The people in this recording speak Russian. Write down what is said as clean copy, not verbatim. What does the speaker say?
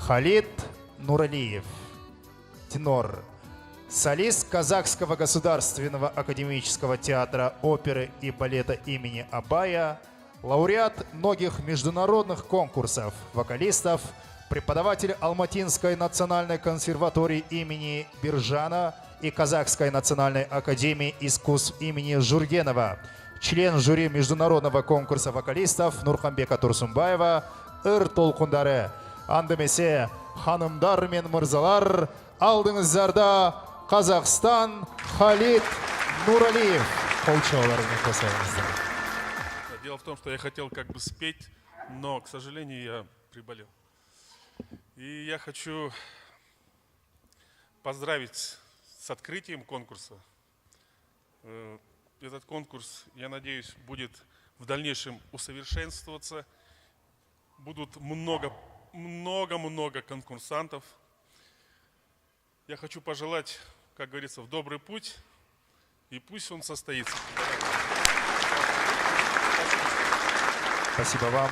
Халид Нуралиев, тенор, солист Казахского государственного академического театра оперы и балета имени Абая, лауреат многих международных конкурсов вокалистов, преподаватель Алматинской национальной консерватории имени Биржана и Казахской национальной академии искусств имени Жургенова, член жюри международного конкурса вокалистов Нурхамбека Турсунбаева, Ыр толқындары, андемесе ханымдар мен мырзалар, алдыңыздарда Казахстан Халид Нуралиев. Қолшауларымен қосайыңыздар. Дело в том, что я хотел как бы спеть, но, к сожалению, я приболел. И я хочу поздравить с открытием конкурса. Этот конкурс, я надеюсь, будет в дальнейшем усовершенствоваться. Будут много конкурсантов. Я хочу пожелать, как говорится, в добрый путь, и пусть он состоится. Спасибо вам.